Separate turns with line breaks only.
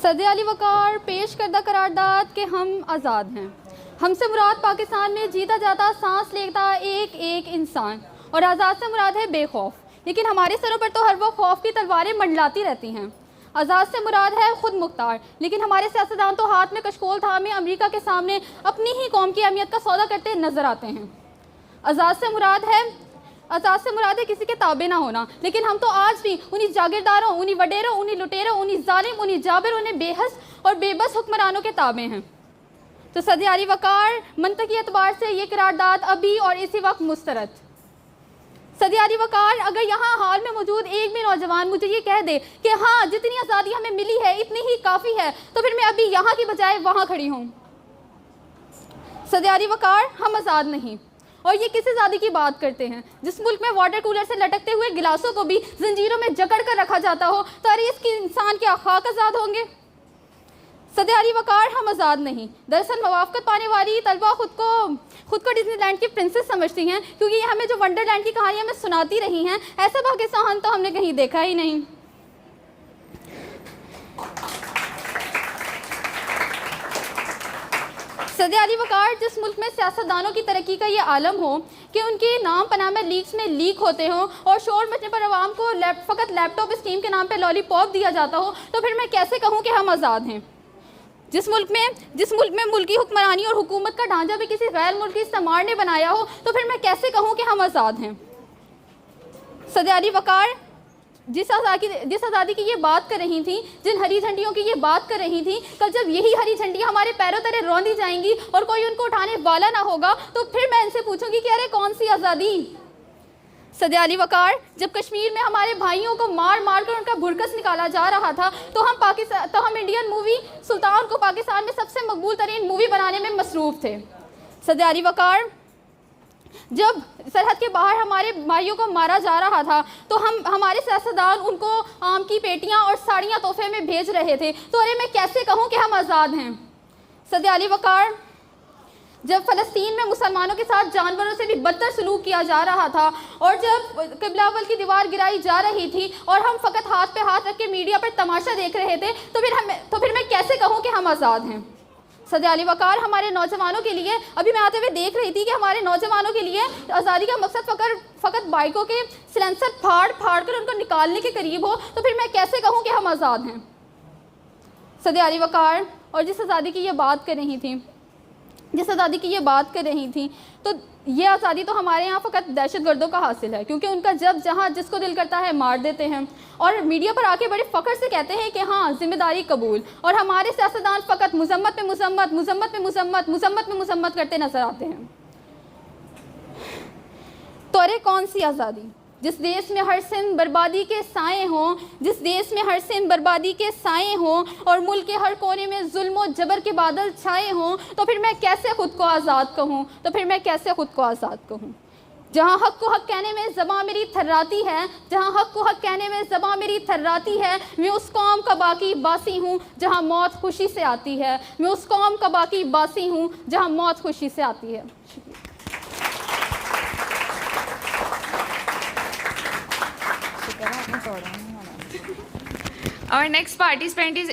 सदी अली वक़ार पेश करदा करारदाद के हम आज़ाद हैं। हमसे मुराद पाकिस्तान में जीता जाता सांस लेता एक एक इंसान, और आज़ाद से मुराद है बेखौफ। लेकिन हमारे सरों पर तो हर वो खौफ की तलवारें मंडलाती रहती हैं। आज़ाद से मुराद है खुद मुख्तार, लेकिन हमारे सियासतदान तो हाथ में कशकोल थामे अमेरिका के सामने अपनी ही कौम की अहमियत का सौदा करते नजर आते हैं। आज़ाद से मुराद है किसी के ताबे ना होना, लेकिन हम तो आज भी उन्हीं जागीरदारों, उन्हीं वडेरों, उन्हीं लुटेरों, उन्हीं जालिम, उन्हीं जाबिर, उन्हें बेहस और बेबस हुक्मरानों के ताबे हैं। तो सदी अली वक़ार मंतकी एतबार से ये करारदाद अभी और इसी वक्त मुस्तरद। सदी अली वक़ार, अगर यहाँ हाल में मौजूद एक भी नौजवान मुझे ये कह दे कि हाँ जितनी आज़ादी हमें मिली है इतनी ही काफ़ी है, तो फिर मैं अभी यहाँ की बजाय वहाँ खड़ी हूँ। सदी अली वक़ार, हम आज़ाद नहीं। और ये किस आज़ादी की बात करते हैं जिस मुल्क में वाटर कूलर से लटकते हुए गिलासों को भी जंजीरों में जकड़ कर रखा जाता हो, तो अरे इसके इंसान क्या खाक आज़ाद होंगे। सदी अली वक़ार, हम आज़ाद नहीं। दरअसल मुवाफ़क़त पाने वाली तलबा खुद को डिज्नीलैंड की प्रिंसेस समझती हैं, क्योंकि ये हमें जो वंडरलैंड की कहानियाँ हमें सुनाती रही हैं, ऐसा पाकिस्तान तो हमने कहीं देखा ही नहीं। सदी अली वक़ार, जिस मुल्क में सियासतदानों की तरक्की का ये आलम हो कि उनके नाम पनामे लीक्स में लीक होते हों और शोर मचने पर आवाम को फ़कत लैपटॉप स्कीम के नाम पर लॉलीपॉप दिया जाता हो, तो फिर मैं कैसे कहूँ कि हम आज़ाद हैं। जिस मुल्क में मुल्की हुक्मरानी और हुकूमत का ढांचा भी किसी गैर मुल्की इस्तेमार ने बनाया हो, तो फिर मैं कैसे कहूँ कि हम आज़ाद हैं। सदी अली वक़ार, जिस आज़ादी की ये बात कर रही थी, जिन हरी झंडियों की ये बात कर रही थी, कल जब यही हरी झंडियाँ हमारे पैरों तले रौंदी जाएंगी और कोई उनको उठाने वाला ना होगा, तो फिर मैं इनसे पूछूंगी कि अरे कौन सी आज़ादी। सदी अली वक़ार, जब कश्मीर में हमारे भाइयों को मार मार कर उनका भुरकस निकाला जा रहा था, तो हम इंडियन मूवी सुल्तान को पाकिस्तान में सबसे मकबूल तरीन मूवी बनाने में मसरूफ़ थे। सदी अली वक़ार, जब सरहद के बाहर हमारे भाइयों को मारा जा रहा था, तो हमारे सियासतदान उनको आम की पेटियां और साड़ियां तोहफे में भेज रहे थे, तो अरे मैं कैसे कहूं कि हम आज़ाद हैं। सदी अली वक़ार, जब फ़लस्तीन में मुसलमानों के साथ जानवरों से भी बदतर सलूक किया जा रहा था, और जब क़िबला अव्वल की दीवार गिराई जा रही थी और हम फ़कत हाथ पे हाथ रख के मीडिया पर तमाशा देख रहे थे, तो फिर मैं कैसे कहूँ कि हम आज़ाद हैं। सदी अली वक़ार, हमारे नौजवानों के लिए, अभी मैं आते हुए देख रही थी कि हमारे नौजवानों के लिए आज़ादी का मकसद फ़कत बाइकों के सिलेंसर फाड़ कर उनको निकालने के करीब हो, तो फिर मैं कैसे कहूँ कि हम आज़ाद हैं। सदी अली वक़ार, और जिस आज़ादी की ये बात कर रही थी, तो ये आज़ादी तो हमारे यहाँ फ़कत दहशतगर्दों का हासिल है, क्योंकि उनका जब जहाँ जिसको दिल करता है मार देते हैं और मीडिया पर आके बड़े फ़ख्र से कहते हैं कि हाँ जिम्मेदारी कबूल, और हमारे सियासतदान फ़कत मुज़म्मत में मुज़म्मत करते नज़र आते हैं। तो अरे कौन सी आज़ादी, जिस देश में हर सिन बर्बादी के साए हों, और मुल्क के हर कोने में जुल्म और जबर के बादल छाए हों, तो फिर मैं कैसे खुद को आज़ाद कहूँ। जहाँ हक़ को हक़ कहने में ज़बां मेरी थर्राती है, मैं उस कौम का बाकी बासी हूँ जहाँ मौत खुशी से आती है।
Our next participant is